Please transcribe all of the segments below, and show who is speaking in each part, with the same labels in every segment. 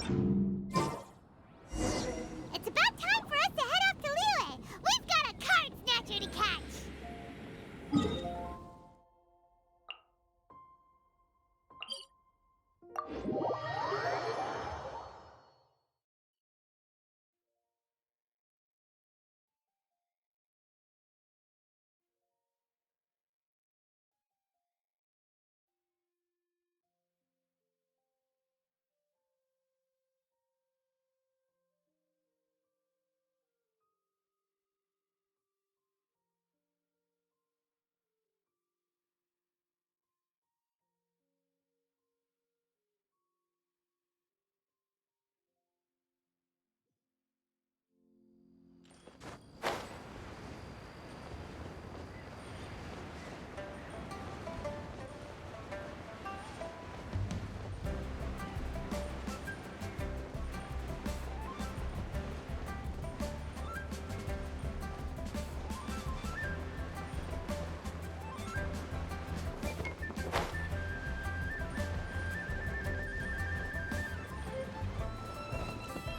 Speaker 1: It's about time for us to head off to liyue. We've got a card snatcher to catch.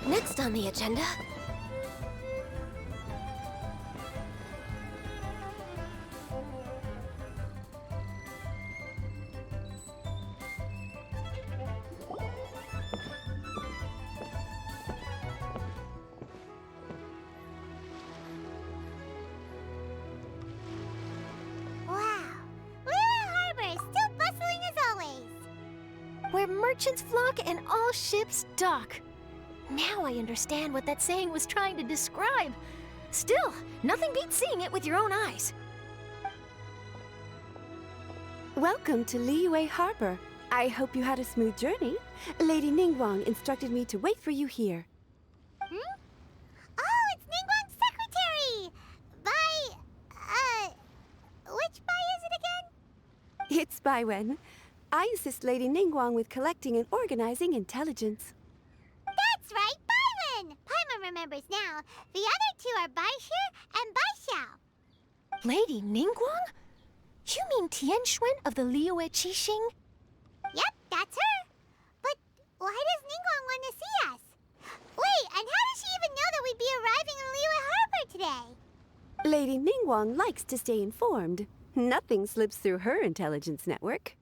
Speaker 2: Next on the agenda...
Speaker 1: Wow. Liyue Harbor is still bustling as always.
Speaker 2: where merchants flock and all ships dock. Now I understand what that saying was trying to describe. Still, nothing beats seeing it with your own eyes.
Speaker 3: Welcome to Liyue Harbor. I hope you had a smooth journey. Lady Ningguang instructed me to wait for you here.
Speaker 1: Oh, it's Ningguang's secretary! Which Bai is it again?
Speaker 3: It's Baiwen. I assist Lady Ningguang with collecting and organizing intelligence.
Speaker 1: That's right, Baiwen! Paimon remembers now. The other two are Baishu and Baishao.
Speaker 2: Lady Ningguang? You mean Tianxuan of the Liyue Qixing?
Speaker 1: Yep, that's her. But why does Ningguang want to see us? Wait, and how does she even know that we'd be arriving in Liyue Harbor today?
Speaker 3: Lady Ningguang likes to stay informed. Nothing slips through her intelligence network.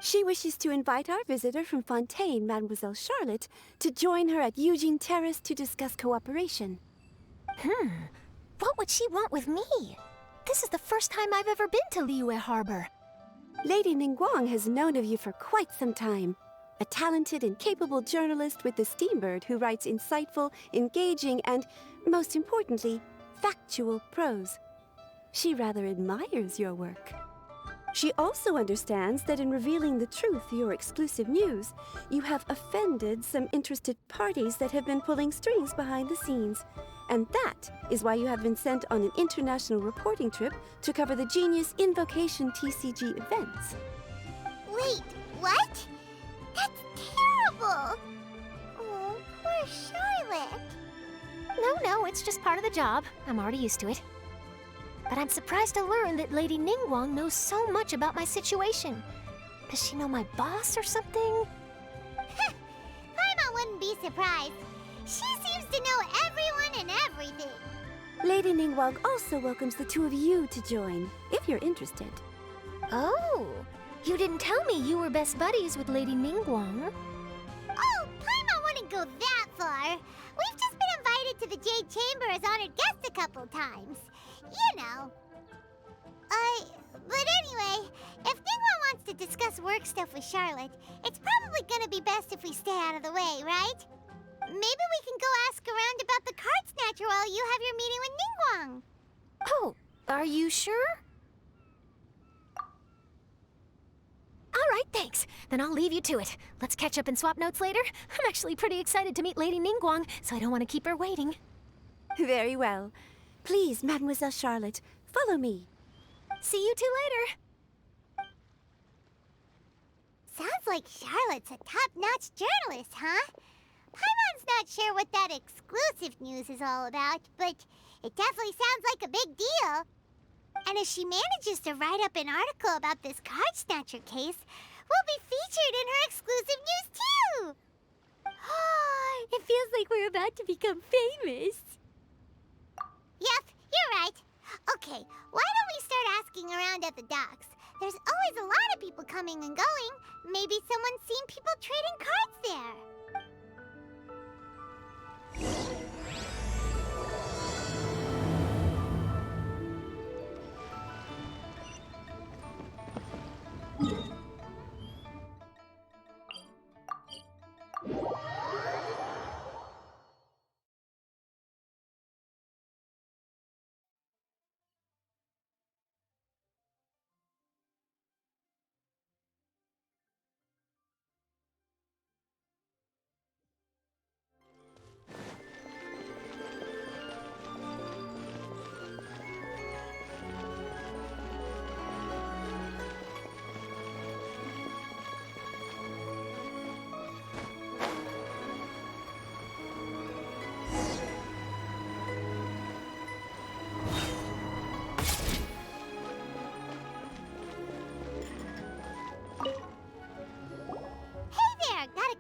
Speaker 3: She wishes to invite our visitor from Fontaine, Mademoiselle Charlotte, to join her at Eugene Terrace to discuss cooperation.
Speaker 2: What would she want with me? This is the first time I've ever been to Liyue Harbor.
Speaker 3: Lady Ningguang has known of you for quite some time. A talented and capable journalist with the Steambird who writes insightful, engaging, and, most importantly, factual prose. She rather admires your work. She also understands that in revealing the truth through your exclusive news, you have offended some interested parties that have been pulling strings behind the scenes. And that is why you have been sent on an international reporting trip to cover the Genius Invocation TCG events.
Speaker 1: Wait, what? That's terrible! Oh, poor Charlotte.
Speaker 2: No, it's just part of the job. I'm already used to it. But I'm surprised to learn that Lady Ningguang knows so much about my situation. Does she know my boss or something?
Speaker 1: Paimon wouldn't be surprised. She seems to know everyone and everything.
Speaker 3: Lady Ningguang also welcomes the two of you to join, if you're interested.
Speaker 2: Oh, you didn't tell me you were best buddies with Lady Ningguang.
Speaker 1: Oh, Paimon wouldn't go that far. We've just been invited to the Jade Chamber as honored guests a couple times. You know. But anyway, if Ningguang wants to discuss work stuff with Charlotte, it's probably gonna be best if we stay out of the way, right? Maybe we can go ask around about the card snatcher while you have your meeting with Ningguang.
Speaker 2: Oh, are you sure? All right, thanks. Then I'll leave you to it. Let's catch up and swap notes later. I'm actually pretty excited to meet Lady Ningguang, so I don't want to keep her waiting.
Speaker 3: Very well. Please, Mademoiselle Charlotte, follow me.
Speaker 2: See you two later.
Speaker 1: Sounds like Charlotte's a top-notch journalist, huh? Paimon's not sure what that exclusive news is all about, but it definitely sounds like a big deal. And if she manages to write up an article about this card snatcher case, we'll be featured in her exclusive news too!
Speaker 2: like we're about to become famous.
Speaker 1: Yep, you're right. Okay, why don't we start asking around at the docks? There's always a lot of people coming and going. Maybe someone's seen people trading cards there.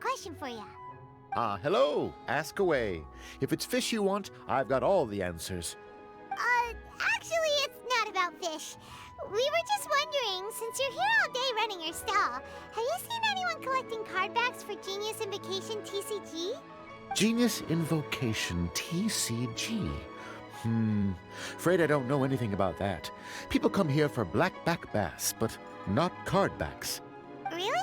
Speaker 1: Question for you.
Speaker 4: Hello. Ask away. If it's fish you want, I've got all the answers.
Speaker 1: Actually, it's not about fish. We were just wondering, since you're here all day running your stall, have you seen anyone collecting card backs for Genius Invocation TCG?
Speaker 4: Genius Invocation TCG. Afraid I don't know anything about that. People come here for blackback bass, but not card backs.
Speaker 1: Really?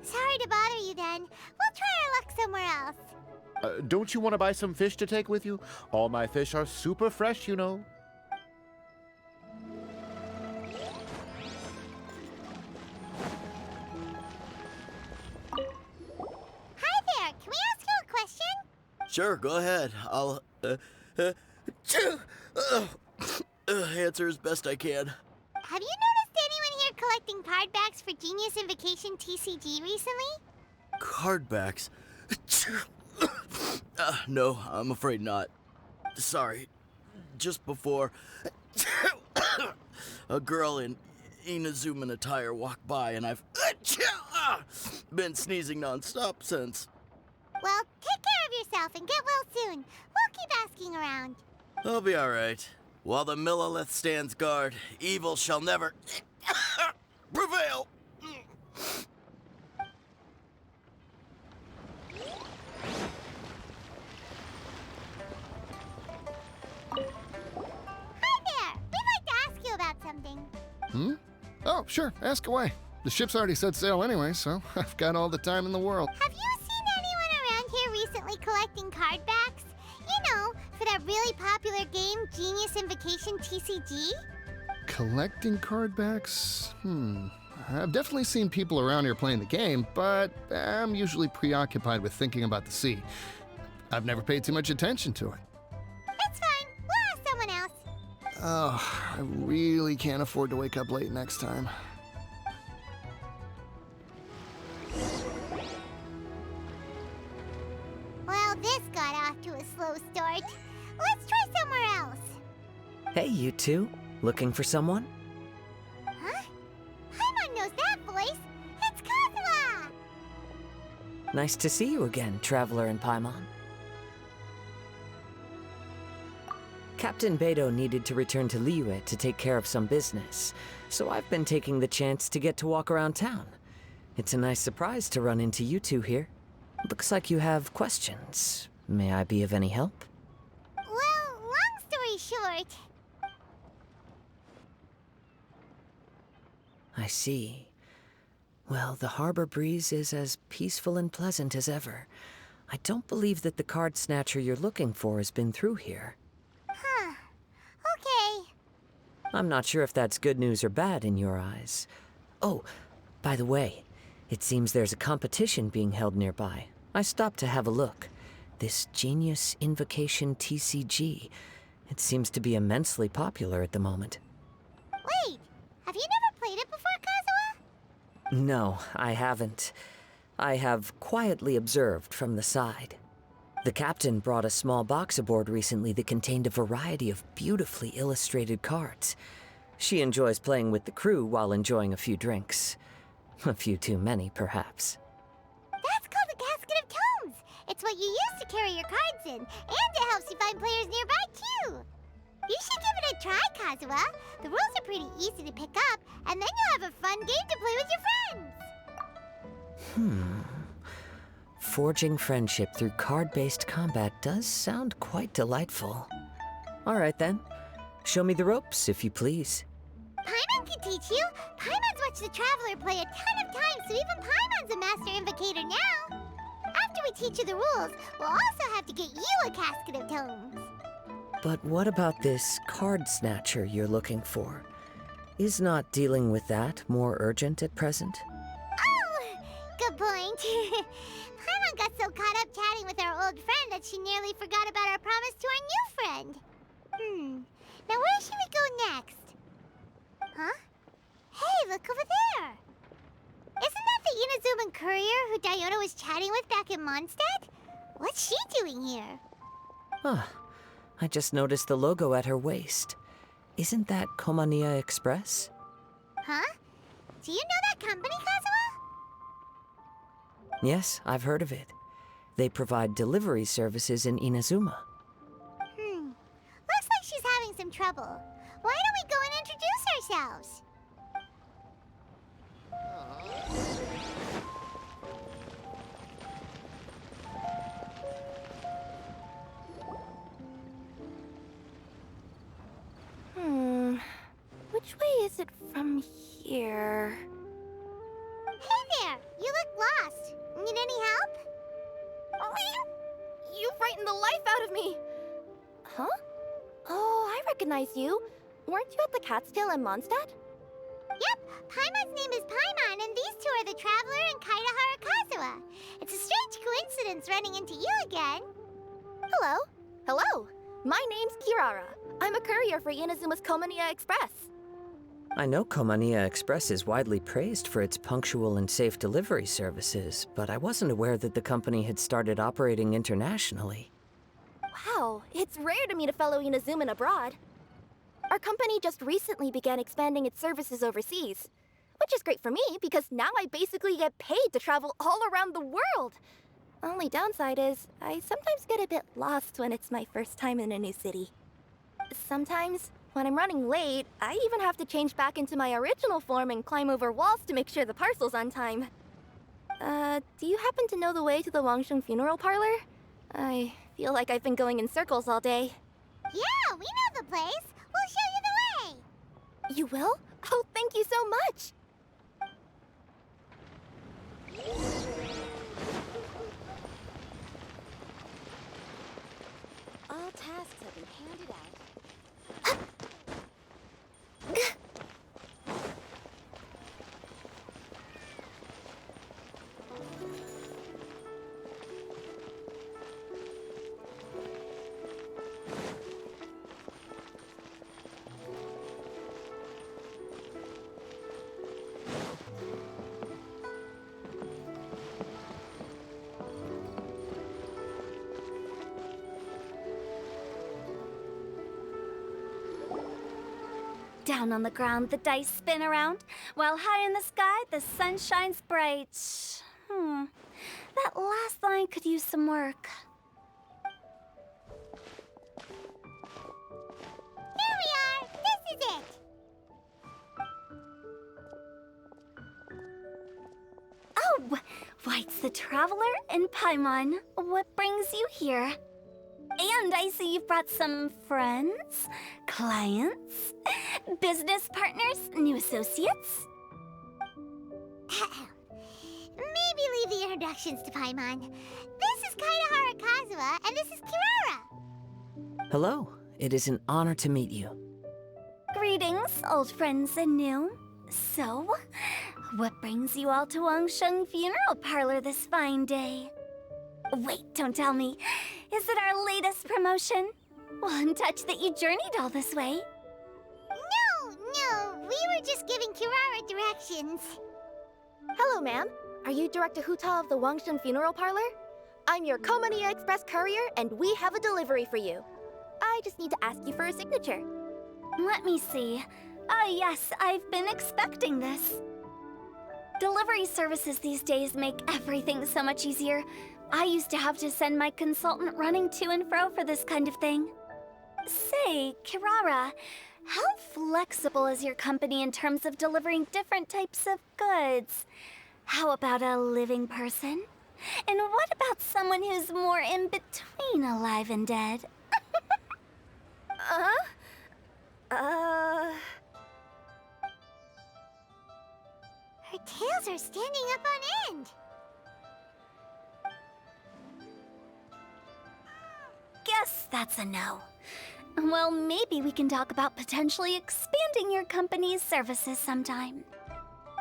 Speaker 1: Sorry to bother you then. We'll try our luck somewhere else.
Speaker 4: Don't you want to buy some fish to take with you? All my fish are super fresh, you know.
Speaker 1: Hi there. Can we ask you a question?
Speaker 5: Sure, go ahead. I'll answer as best I can.
Speaker 1: Have you noticed anyone here collecting card backs for Genius Invocation TCG recently?
Speaker 5: Card backs? No, I'm afraid not. Sorry. Just before, a girl in Inazuman attire walked by, and I've been sneezing nonstop since.
Speaker 1: Well, take care of yourself and get well soon. We'll keep asking around.
Speaker 5: I'll be all right. While the Millilith stands guard, evil shall never prevail.
Speaker 1: Hi there. We'd like to ask you about something.
Speaker 6: Oh, sure. Ask away. The ship's already set sail anyway, so I've got all the time in the world.
Speaker 1: Have you seen anyone around here recently collecting card backs? You know, for that really popular game, Genius Invocation TCG?
Speaker 6: Collecting card backs? I've definitely seen people around here playing the game, but I'm usually preoccupied with thinking about the sea. I've never paid too much attention to it.
Speaker 1: It's fine. We'll ask someone else.
Speaker 6: Oh, I really can't afford to wake up late next time.
Speaker 1: Well, this got off to a slow start. Let's try somewhere else.
Speaker 7: Hey, you two. Looking for someone?
Speaker 1: Huh? Paimon knows that voice. It's Kazuha!
Speaker 7: Nice to see you again, Traveler and Paimon. Captain Beidou needed to return to Liyue to take care of some business, so I've been taking the chance to get to walk around town. It's a nice surprise to run into you two here. Looks like you have questions. May I be of any help?
Speaker 1: Well, long story short,
Speaker 7: I see. Well, the harbor breeze is as peaceful and pleasant as ever. I don't believe that the card snatcher you're looking for has been through here.
Speaker 1: huh. Okay.
Speaker 7: I'm not sure if that's good news or bad in your eyes. Oh, by the way, it seems there's a competition being held nearby. I stopped to have a look. This Genius Invocation TCG. It seems to be immensely popular at the moment.
Speaker 1: Wait, have you never played it before, Kazuha?
Speaker 7: No, I haven't. I have quietly observed from the side. The captain brought a small box aboard recently that contained a variety of beautifully illustrated cards. She enjoys playing with the crew while enjoying a few drinks. A few too many, perhaps.
Speaker 1: That's called the Casket of Tomes. It's what you use to to carry your cards in, and it helps you find players nearby, too. You should give it a try, Kazuha. The rules are pretty easy to pick up, and then you'll have a fun game to play with your friends.
Speaker 7: Forging friendship through card-based combat does sound quite delightful. All right, then. Show me the ropes, if you please.
Speaker 1: Paimon can teach you. Paimon's watched the Traveler play a ton of times, so even Paimon's a master invocator now. After we teach you the rules, we'll also have to get you a casket of tomes.
Speaker 7: But what about this card snatcher you're looking for? Is not dealing with that more urgent at present?
Speaker 1: Oh, good point. Paimon got so caught up chatting with our old friend that she nearly forgot about our promise to our new friend. Now where should we go next? Huh? Hey, look over there! Isn't that the Inazuman courier who Diona was chatting with back in Mondstadt? What's she doing here?
Speaker 7: I just noticed the logo at her waist. Isn't that Komania Express?
Speaker 1: Huh? Do you know that company, Kazuha?
Speaker 7: Yes, I've heard of it. They provide delivery services in Inazuma.
Speaker 1: Looks like she's having some trouble. Why don't we go and introduce ourselves?
Speaker 2: Which way is it from here?
Speaker 1: Hey there! You look lost. Need any help?
Speaker 2: You frightened the life out of me! Huh? Oh, I recognize you. Weren't you at the Cat's Tail in Mondstadt?
Speaker 1: Yep, Paimon's name is Paimon, and these two are the Traveler and Kaitahara Kazuha. It's a strange coincidence running into you again.
Speaker 2: Hello. Hello. My name's Kirara. I'm a courier for Inazuma's Komania Express.
Speaker 7: I know Komania Express is widely praised for its punctual and safe delivery services, but I wasn't aware that the company had started operating internationally.
Speaker 2: Wow, it's rare to meet a fellow Inazuman abroad. Our company just recently began expanding its services overseas, which is great for me because now I basically get paid to travel all around the world. Only downside is I sometimes get a bit lost when it's my first time in a new city. Sometimes, when I'm running late, I even have to change back into my original form and climb over walls to make sure the parcel's on time. Do you happen to know the way to the Wangsheng funeral parlor? I feel like I've been going in circles all day.
Speaker 1: Yeah, we know the place. We'll show you the way.
Speaker 2: You will? Oh, thank you so much!
Speaker 3: All tasks have been handed out.
Speaker 8: Down on the ground, the dice spin around, while high in the sky, the sun shines bright. That last line could use some work.
Speaker 1: Here we are. This is it.
Speaker 8: Oh, why, it's the Traveler and Paimon. What brings you here? And I see you've brought some friends, clients, business partners, new associates.
Speaker 1: Maybe leave the introductions to Paimon. This is Kaitahara Kazuha, and this is Kirara.
Speaker 7: Hello, it is an honor to meet you.
Speaker 8: Greetings, old friends and new. So, what brings you all to Wangsheng Funeral Parlor this fine day? Wait, don't tell me. Is it our latest promotion? Well, I'm touched that you journeyed all this way.
Speaker 1: No, we were just giving Kirara directions.
Speaker 2: Hello, ma'am. Are you Director Huta of the Wangsheng Funeral Parlor? I'm your Komania Express courier, and we have a delivery for you. I just need to ask you for a signature.
Speaker 8: Let me see. Yes, I've been expecting this. Delivery services these days make everything so much easier, I used to have to send my consultant running to and fro for this kind of thing. Say, Kirara, how flexible is your company in terms of delivering different types of goods? How about a living person? And what about someone who's more in between alive and dead?
Speaker 1: Her tails are standing up on end.
Speaker 8: Guess that's a no. Well, maybe we can talk about potentially expanding your company's services sometime.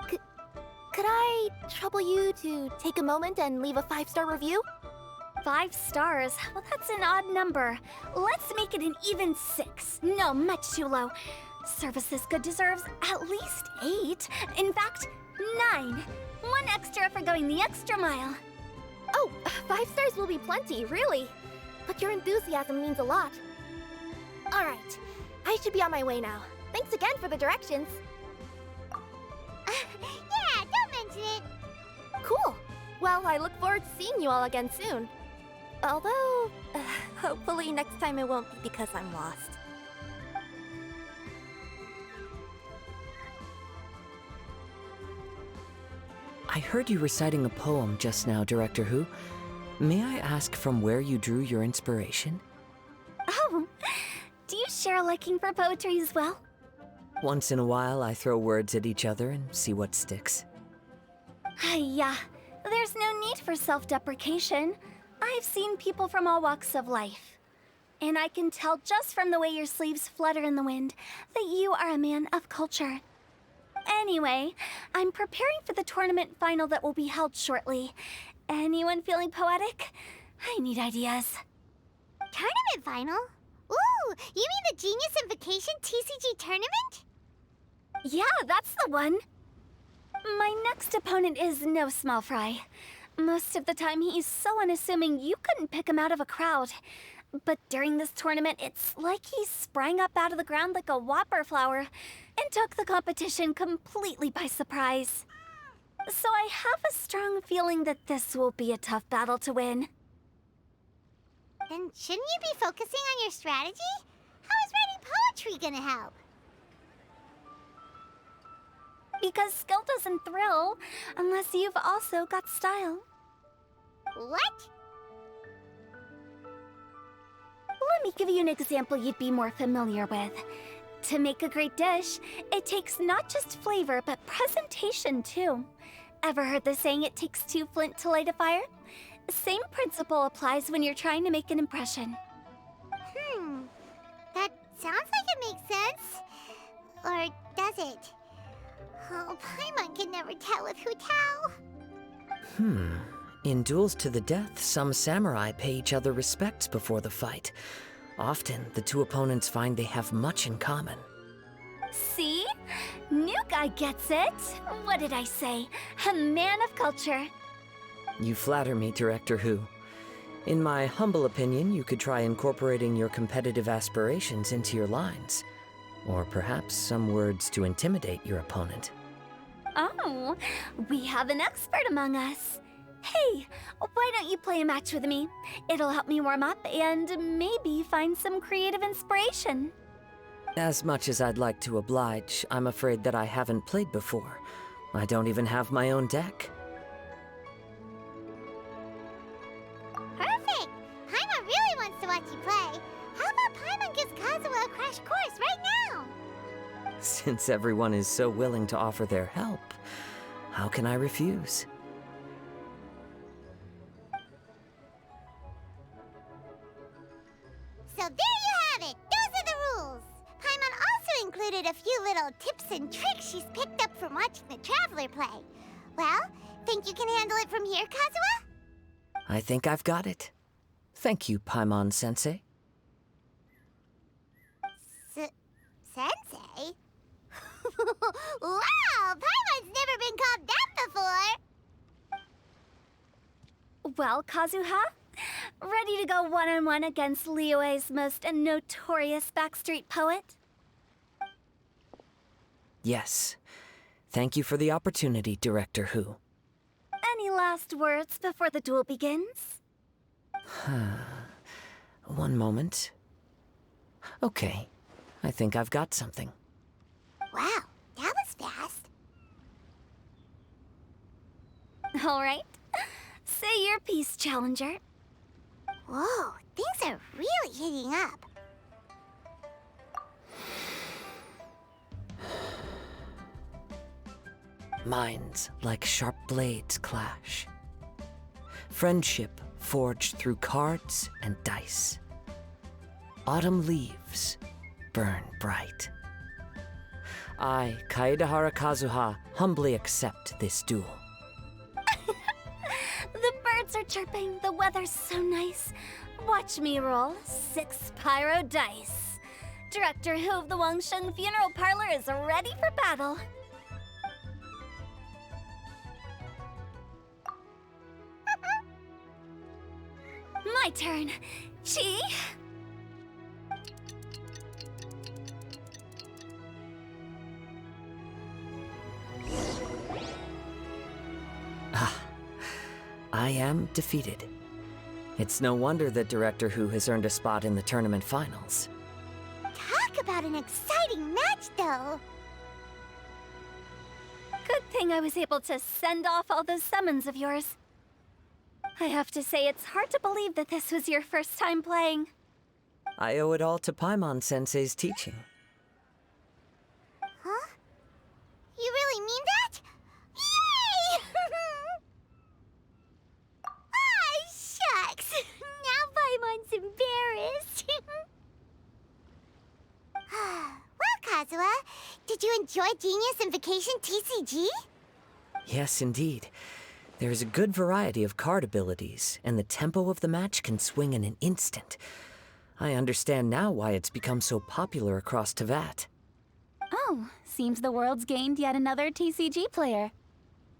Speaker 2: Could I trouble you to take a moment and leave a 5-star review?
Speaker 8: 5 stars? Well, that's an odd number. Let's make it an even 6. No, much too low. Service this good deserves at least 8. In fact, 9. 1 extra for going the extra mile.
Speaker 2: Oh, 5 stars will be plenty, really. But your enthusiasm means a lot. All right, I should be on my way now. Thanks again for the directions.
Speaker 1: Yeah, don't mention it.
Speaker 2: Cool. Well, I look forward to seeing you all again soon. Although, hopefully next time it won't be because I'm lost.
Speaker 7: I heard you reciting a poem just now, Director Who. May I ask from where you drew your inspiration?
Speaker 8: Oh, do you share a liking for poetry as well?
Speaker 7: Once in a while, I throw words at each other and see what sticks.
Speaker 8: Yeah, there's no need for self-deprecation. I've seen people from all walks of life. And I can tell just from the way your sleeves flutter in the wind that you are a man of culture. Anyway, I'm preparing for the tournament final that will be held shortly. Anyone feeling poetic? I need ideas.
Speaker 1: Tournament final? Ooh, you mean the Genius Invocation TCG tournament?
Speaker 8: Yeah, that's the one. My next opponent is no small fry. Most of the time, he's so unassuming you couldn't pick him out of a crowd. But during this tournament, it's like he sprang up out of the ground like a whopper flower and took the competition completely by surprise. So I have a strong feeling that this will be a tough battle to win.
Speaker 1: Then shouldn't you be focusing on your strategy? How is writing poetry gonna help?
Speaker 8: Because skill doesn't thrill unless you've also got style.
Speaker 1: What?
Speaker 8: Let me give you an example you'd be more familiar with. To make a great dish, it takes not just flavor, but presentation too. Ever heard the saying, it takes 2 flint to light a fire? Same principle applies when you're trying to make an impression.
Speaker 1: That sounds like it makes sense. Or does it? Oh, Paimon can never tell with Hu Tao.
Speaker 7: In duels to the death, some samurai pay each other respects before the fight. Often, the two opponents find they have much in common.
Speaker 8: See? New guy gets it. What did I say? A man of culture.
Speaker 7: You flatter me, Director Who. In my humble opinion, you could try incorporating your competitive aspirations into your lines. Or perhaps some words to intimidate your opponent.
Speaker 8: Oh, we have an expert among us. Hey, why don't you play a match with me? It'll help me warm up and maybe find some creative inspiration.
Speaker 7: As much as I'd like to oblige, I'm afraid that I haven't played before. I don't even have my own deck.
Speaker 1: Perfect! Paimon really wants to watch you play. How about Paimon gives Kazuha a crash course right now?
Speaker 7: Since everyone is so willing to offer their help, how can I refuse?
Speaker 1: So there you have it! Those are the rules! Paimon also included a few little tips and tricks she's picked up from watching the Traveler play. Well, think you can handle it from here, Kazuha?
Speaker 7: I think I've got it. Thank you, Paimon-sensei.
Speaker 1: Sensei? Wow! Paimon's never been called that before!
Speaker 8: Well, Kazuha, ready to go one-on-one against Liyue's most notorious backstreet poet?
Speaker 7: Yes. Thank you for the opportunity, Director Who.
Speaker 8: Any last words before the duel begins?
Speaker 7: One moment. Okay, I think I've got something.
Speaker 1: Wow, that was fast.
Speaker 8: All right. Say your piece, Challenger.
Speaker 1: Whoa, things are really heating up.
Speaker 7: Minds like sharp blades clash. Friendship forged through cards and dice. Autumn leaves burn bright. I, Kaedahara Kazuha, humbly accept this duel.
Speaker 8: The birds are chirping, the weather's so nice. Watch me roll 6 pyro dice. Director Hu of the Wangsheng Funeral Parlor is ready for battle. My turn. Chi?
Speaker 7: I am defeated. It's no wonder that Director Hu has earned a spot in the tournament finals.
Speaker 1: Talk about an exciting match, though.
Speaker 8: Good thing I was able to send off all those summons of yours. I have to say, it's hard to believe that this was your first time playing.
Speaker 7: I owe it all to Paimon-sensei's teaching.
Speaker 1: Huh? You really mean that? Yay! Ah, shucks. Now Paimon's embarrassed. Well, Kazuha, did you enjoy Genius Invocation TCG?
Speaker 7: Yes, indeed. There is a good variety of card abilities, and the tempo of the match can swing in an instant. I understand now why it's become so popular across Teyvat.
Speaker 9: Oh, seems the world's gained yet another TCG player.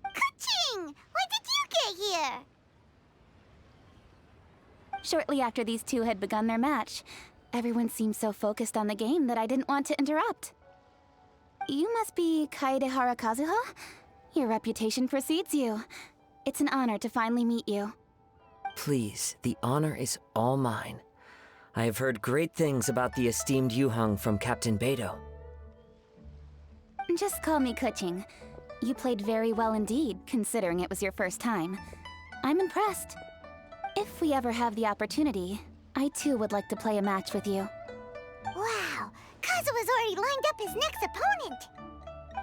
Speaker 1: Ka-ching! When did you get here?
Speaker 9: Shortly after these two had begun their match, everyone seemed so focused on the game that I didn't want to interrupt. You must be Kaedehara Kazuha? Your reputation precedes you. It's an honor to finally meet you.
Speaker 7: Please, the honor is all mine. I have heard great things about the esteemed Yuhang from Captain Beidou.
Speaker 9: Just call me Kuching. You played very well indeed, considering it was your first time. I'm impressed. If we ever have the opportunity, I too would like to play a match with you.
Speaker 1: Wow, Kazuha's already lined up his next opponent.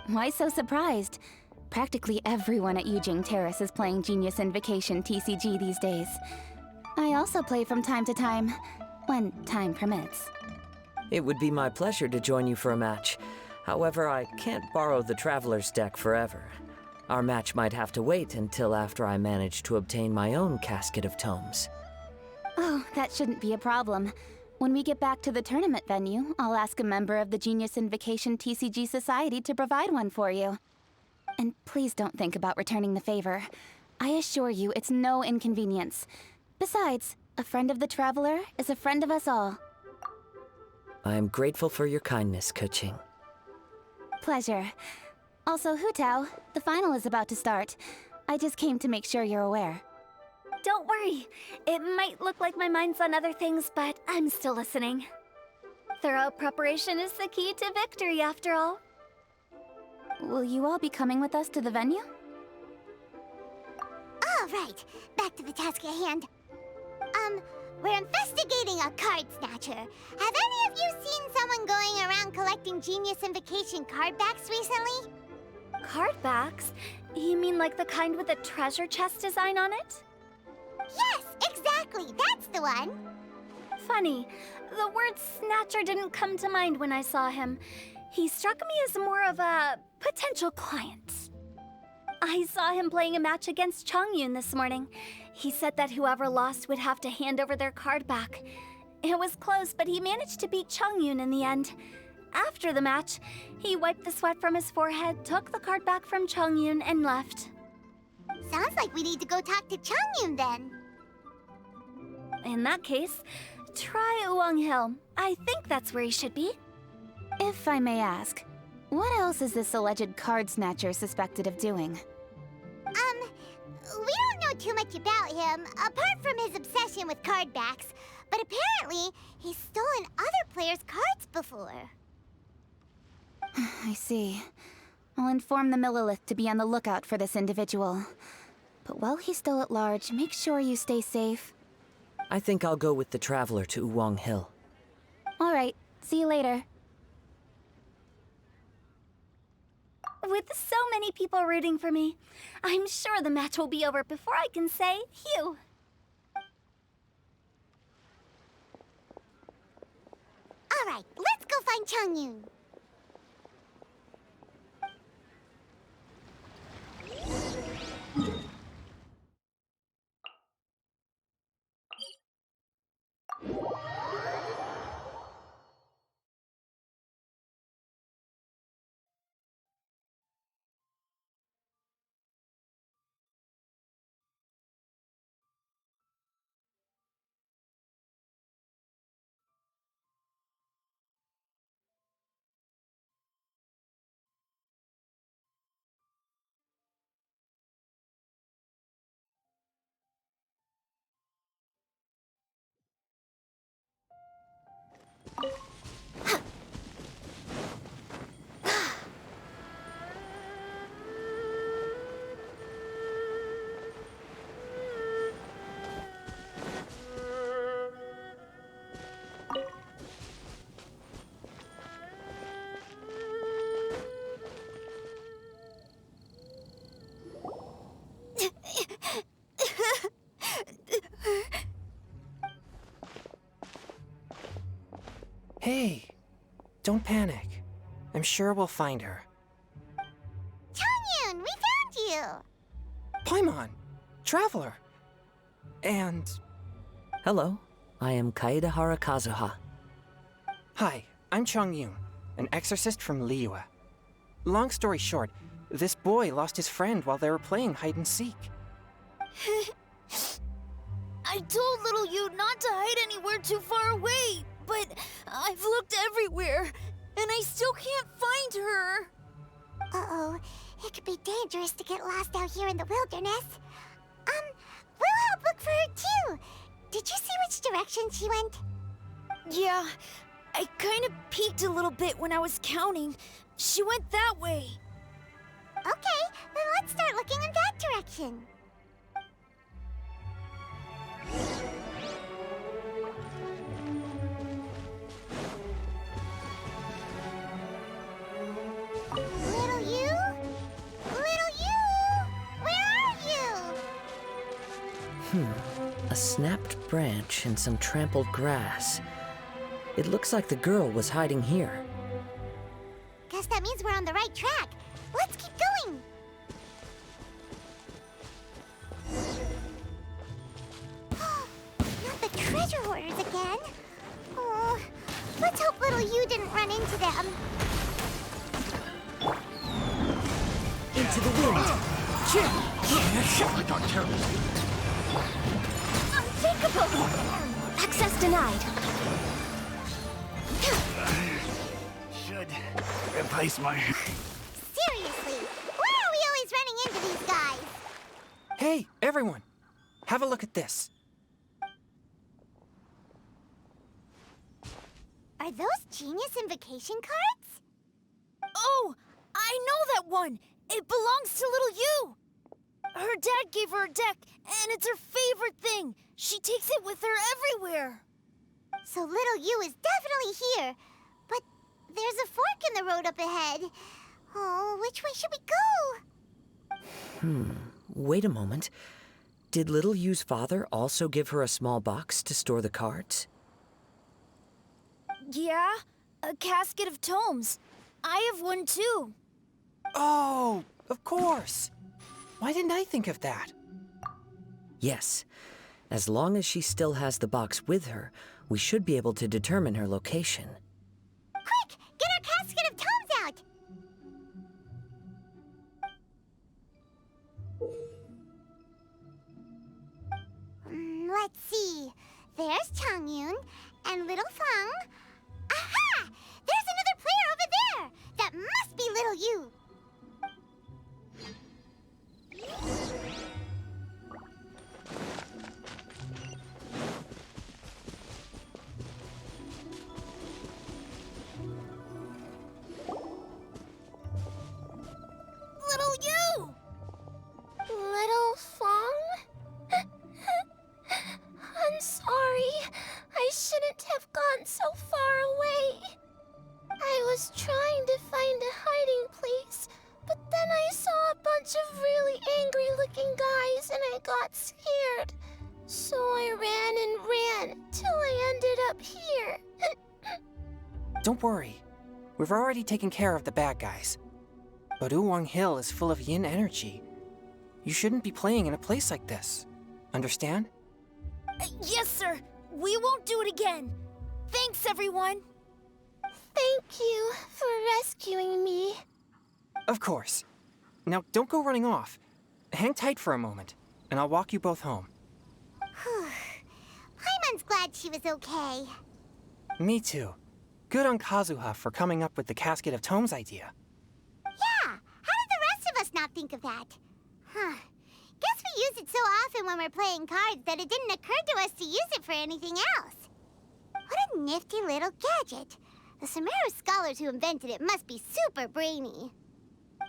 Speaker 9: Why so surprised? Practically everyone at Yujing Terrace is playing Genius Invocation TCG these days. I also play from time to time, when time permits.
Speaker 7: It would be my pleasure to join you for a match. However, I can't borrow the Traveler's deck forever. Our match might have to wait until after I manage to obtain my own casket of tomes.
Speaker 9: Oh, that shouldn't be a problem. When we get back to the tournament venue, I'll ask a member of the Genius Invocation TCG Society to provide one for you. And please don't think about returning the favor. I assure you it's no inconvenience. Besides, a friend of the Traveler is a friend of us all.
Speaker 7: I am grateful for your kindness, Kuching.
Speaker 9: Pleasure. Also, Hu Tao, the final is about to start. I just came to make sure you're aware.
Speaker 8: Don't worry. It might look like my mind's on other things, but I'm still listening. Thorough preparation is the key to victory, after all.
Speaker 9: Will you all be coming with us to the venue?
Speaker 1: All right, back to the task at hand. We're investigating a card snatcher. Have any of you seen someone going around collecting Genius Invocation card backs recently?
Speaker 8: Card backs? You mean like the kind with a treasure chest design on it?
Speaker 1: Yes, exactly, that's the one.
Speaker 8: Funny, the word snatcher didn't come to mind when I saw him. He struck me as more of a potential client. I saw him playing a match against Chongyun this morning. He said that whoever lost would have to hand over their card back. It was close, but he managed to beat Chongyun in the end. After the match, he wiped the sweat from his forehead, took the card back from Chongyun, and left.
Speaker 1: Sounds like we need to go talk to Chongyun then.
Speaker 8: In that case, try Uwang Hill. I think that's where he should be.
Speaker 9: If I may ask, what else is this alleged card snatcher suspected of doing?
Speaker 1: We too much about him, apart from his obsession with card backs. But apparently, he's stolen other players' cards before.
Speaker 9: I see. I'll inform the Millilith to be on the lookout for this individual. But while he's still at large, make sure you stay safe.
Speaker 7: I think I'll go with the Traveler to Uwang Hill.
Speaker 9: All right, see you later.
Speaker 8: With so many people rooting for me, I'm sure the match will be over before I can say phew.
Speaker 1: All right, let's go find Changyun.
Speaker 7: Hey, don't panic. I'm sure we'll find her.
Speaker 1: Changyun, we found you!
Speaker 7: Paimon, Traveler. And... Hello, I am Kaedahara Kazuha.
Speaker 10: Hi, I'm Changyun, an exorcist from Liyue. Long story short, this boy lost his friend while they were playing hide and seek.
Speaker 11: I told little you not to hide anywhere too far away, but I've looked everywhere, and I still can't find her.
Speaker 1: Uh-oh, it could be dangerous to get lost out here in the wilderness. We'll help look for her too. Did you see which direction she went?
Speaker 11: Yeah, I kind of peeked a little bit when I was counting. She went that way.
Speaker 1: Okay, then let's start looking in that direction. Little you? Little you? Where are you?
Speaker 7: A snapped branch and some trampled grass. It looks like the girl was hiding here.
Speaker 1: Guess that means we're on the right track. Let's keep going. Not the treasure hoarders again. Oh, let's hope little you didn't run into them.
Speaker 7: Into the wind!
Speaker 2: Unthinkable! Access denied.
Speaker 12: Should replace my...
Speaker 1: Seriously, why are we always running into these guys?
Speaker 10: Hey, everyone! Have a look at this.
Speaker 1: Are those genius invocation cards?
Speaker 11: Oh, I know that one. It belongs to little you. Her dad gave her a deck, and it's her favorite thing. She takes it with her everywhere.
Speaker 1: So little you is definitely here. But there's a fork in the road up ahead. Oh, which way should we go?
Speaker 7: Wait a moment. Did Little Yu's father also give her a small box to store the cards?
Speaker 11: Yeah, a casket of tomes. I have one too.
Speaker 10: Oh, of course. Why didn't I think of that?
Speaker 7: Yes. As long as she still has the box with her, we should be able to determine her location.
Speaker 1: Quick, get our casket of tomes out! Let's see. There's Changyun and little Feng. Aha! There's another player over there! That must be little you.
Speaker 8: up here.
Speaker 10: Don't worry. We've already taken care of the bad guys. But Uwang Hill is full of yin energy. You shouldn't be playing in a place like this. Understand?
Speaker 11: Yes, sir. We won't do it again. Thanks, everyone.
Speaker 8: Thank you for rescuing me.
Speaker 10: Of course. Now, don't go running off. Hang tight for a moment, and I'll walk you both home.
Speaker 1: Paimon's glad she was okay.
Speaker 10: Me too. Good on Kazuha for coming up with the Casket of Tomes idea.
Speaker 1: Yeah, how did the rest of us not think of that? Huh. Guess we use it so often when we're playing cards that it didn't occur to us to use it for anything else. What a nifty little gadget. The Sumeru scholars who invented it must be super brainy.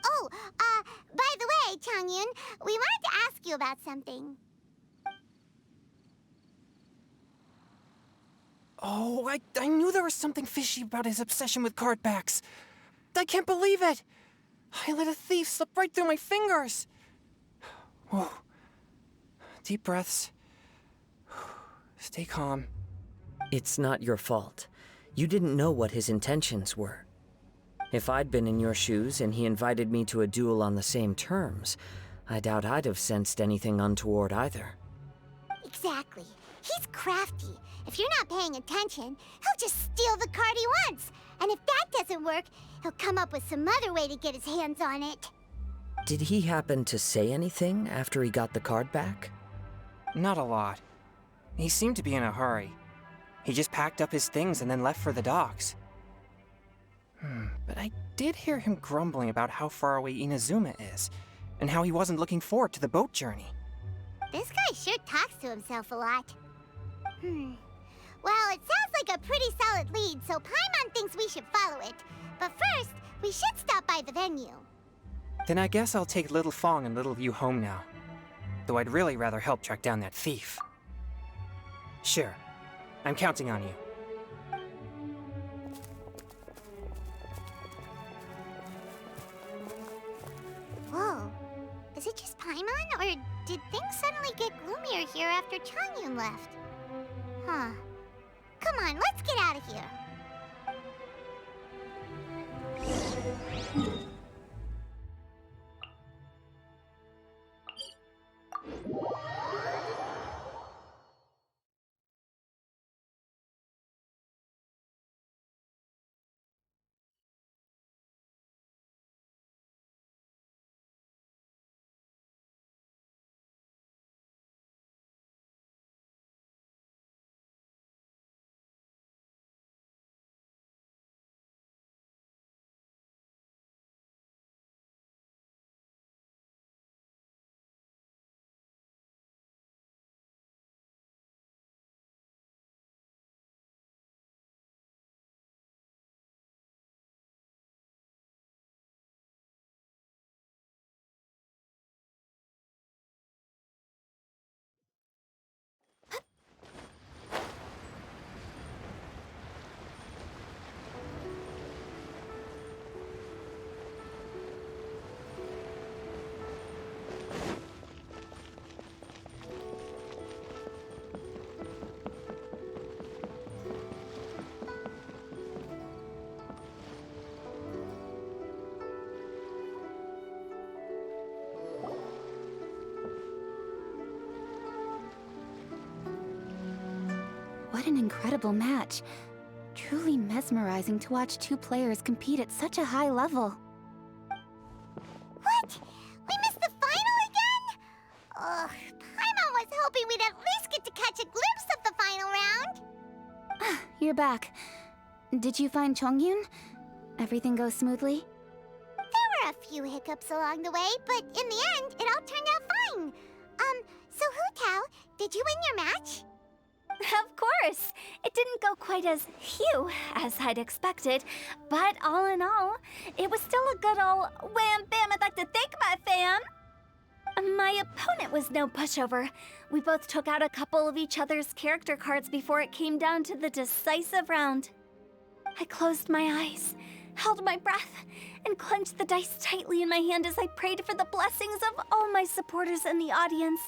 Speaker 1: Oh, by the way, Changyun, we wanted to ask you about something.
Speaker 10: Oh, I knew there was something fishy about his obsession with card backs. I can't believe it! I let a thief slip right through my fingers! Whoa. Deep breaths. Stay calm.
Speaker 7: It's not your fault. You didn't know what his intentions were. If I'd been in your shoes and he invited me to a duel on the same terms, I doubt I'd have sensed anything untoward either.
Speaker 1: Exactly. He's crafty. If you're not paying attention, he'll just steal the card he wants. And if that doesn't work, he'll come up with some other way to get his hands on it.
Speaker 7: Did he happen to say anything after he got the card back?
Speaker 10: Not a lot. He seemed to be in a hurry. He just packed up his things and then left for the docks. But I did hear him grumbling about how far away Inazuma is, and how he wasn't looking forward to the boat journey.
Speaker 1: This guy sure talks to himself a lot. Well, it sounds like a pretty solid lead, so Paimon thinks we should follow it. But first, we should stop by the venue.
Speaker 10: Then I guess I'll take Little Fong and Little Yu home now. Though I'd really rather help track down that thief. Sure. I'm counting on you.
Speaker 1: Whoa. Is it just Paimon, or did things suddenly get gloomier here after Changyun left? Huh. Come on, let's get out of here.
Speaker 9: What an incredible match. Truly mesmerizing to watch two players compete at such a high level.
Speaker 1: What? We missed the final again? Ugh, Paimon was hoping we'd at least get to catch a glimpse of the final round.
Speaker 9: You're back. Did you find Chongyun? Everything goes smoothly?
Speaker 1: There were a few hiccups along the way, but in the end, it all turned out fine. So Hu Tao, did you win your match?
Speaker 8: Of course! It didn't go quite as phew as I'd expected, but all in all, it was still a good ol' wham bam I'd like to thank my fam! My opponent was no pushover. We both took out a couple of each other's character cards before it came down to the decisive round. I closed my eyes, held my breath, and clenched the dice tightly in my hand as I prayed for the blessings of all my supporters in the audience,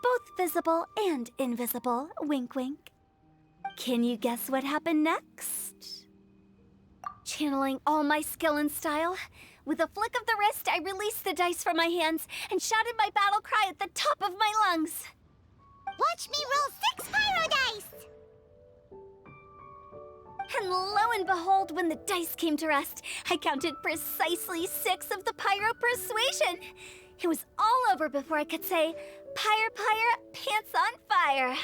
Speaker 8: both visible and invisible, wink wink. Can you guess what happened next? Channeling all my skill and style, with a flick of the wrist, I released the dice from my hands and shouted my battle cry at the top of my lungs.
Speaker 1: Watch me roll 6 pyro dice!
Speaker 8: And lo and behold, when the dice came to rest, I counted precisely 6 of the pyro persuasion. It was all over before I could say, "Pyre, pyre, pants on fire."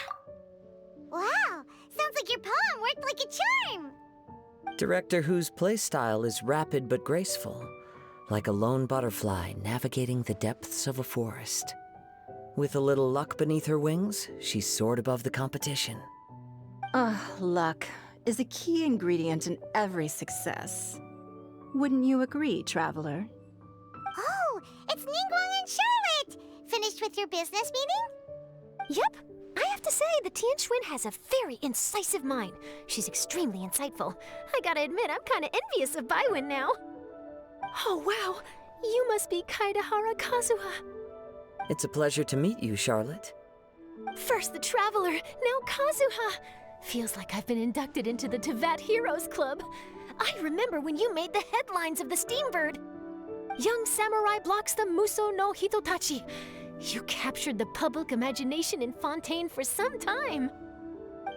Speaker 1: Wow, sounds like your poem worked like a charm.
Speaker 7: Director Who's playstyle is rapid but graceful, like a lone butterfly navigating the depths of a forest. With a little luck beneath her wings, she soared above the competition.
Speaker 13: Luck is a key ingredient in every success. Wouldn't you agree, Traveler?
Speaker 1: Oh, it's Ningguang and Charlotte! Finished with your business meeting?
Speaker 11: Yep. I have to say, the Tianquan has a very incisive mind. She's extremely insightful. I gotta admit, I'm kinda envious of Baiwen now. Oh, wow. You must be Kaidahara Kazuha.
Speaker 7: It's a pleasure to meet you, Charlotte.
Speaker 11: First the Traveler, now Kazuha. Feels like I've been inducted into the Tevat Heroes Club. I remember when you made the headlines of the Steambird. Young samurai blocks the Muso no Hitotachi. You captured the public imagination in Fontaine for some time.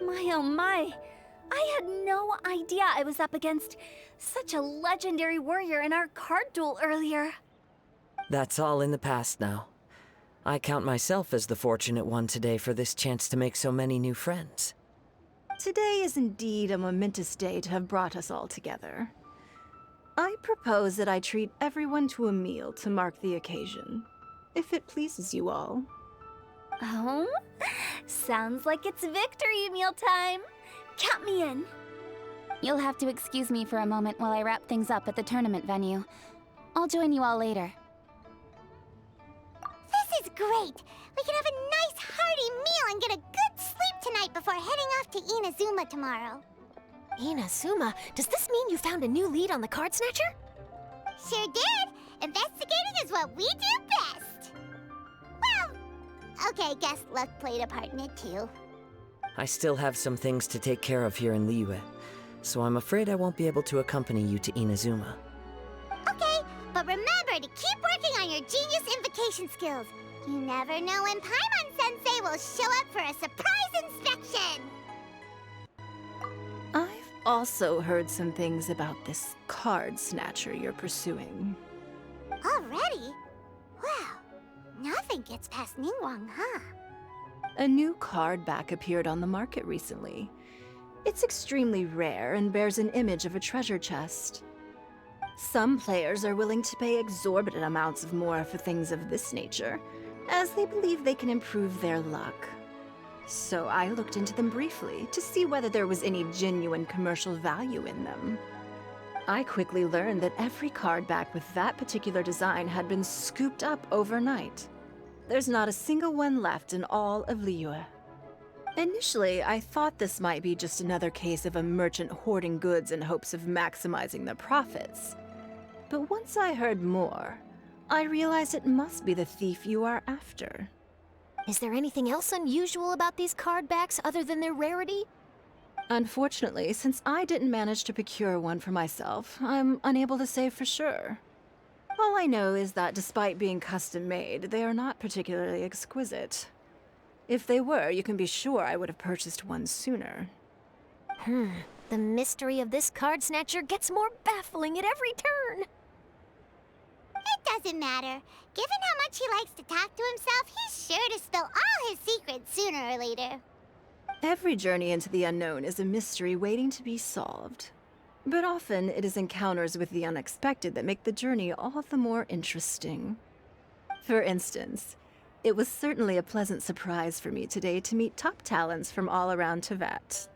Speaker 8: My oh my. I had no idea I was up against such a legendary warrior in our card duel earlier.
Speaker 7: That's all in the past now. I count myself as the fortunate one today for this chance to make so many new friends.
Speaker 13: Today is indeed a momentous day to have brought us all together. I propose that I treat everyone to a meal to mark the occasion, if it pleases you all.
Speaker 8: Oh? Sounds like it's victory meal time. Count me in.
Speaker 9: You'll have to excuse me for a moment while I wrap things up at the tournament venue. I'll join you all later.
Speaker 1: This is great! We can have a nice hearty meal and get a good sleep tonight before heading off to Inazuma tomorrow.
Speaker 11: Inazuma, does this mean you found a new lead on the Card Snatcher?
Speaker 1: Sure did! Investigating is what we do best! Well, okay, guess luck played a part in it too.
Speaker 7: I still have some things to take care of here in Liyue, so I'm afraid I won't be able to accompany you to Inazuma.
Speaker 1: Okay, but remember to keep working on your genius invocation skills. You never know when Paimon-sensei will show up for a surprise inspection!
Speaker 13: I've also heard some things about this card snatcher you're pursuing.
Speaker 1: Already? Wow, nothing gets past Ningguang, huh?
Speaker 13: A new card back appeared on the market recently. It's extremely rare and bears an image of a treasure chest. Some players are willing to pay exorbitant amounts of more for things of this nature, as they believe they can improve their luck. So I looked into them briefly to see whether there was any genuine commercial value in them. I quickly learned that every card back with that particular design had been scooped up overnight. There's not a single one left in all of Liyue. Initially, I thought this might be just another case of a merchant hoarding goods in hopes of maximizing their profits. But once I heard more, I realized it must be the thief you are after.
Speaker 11: Is there anything else unusual about these card backs other than their rarity?
Speaker 13: Unfortunately, since I didn't manage to procure one for myself, I'm unable to say for sure. All I know is that despite being custom-made, they are not particularly exquisite. If they were, you can be sure I would have purchased one sooner.
Speaker 11: The mystery of this Card Snatcher gets more baffling at every turn.
Speaker 1: It doesn't matter. Given how much he likes to talk to himself, he's sure to spill all his secrets sooner or later.
Speaker 13: Every journey into the unknown is a mystery waiting to be solved. But often it is encounters with the unexpected that make the journey all the more interesting. For instance, it was certainly a pleasant surprise for me today to meet top talents from all around Tevat.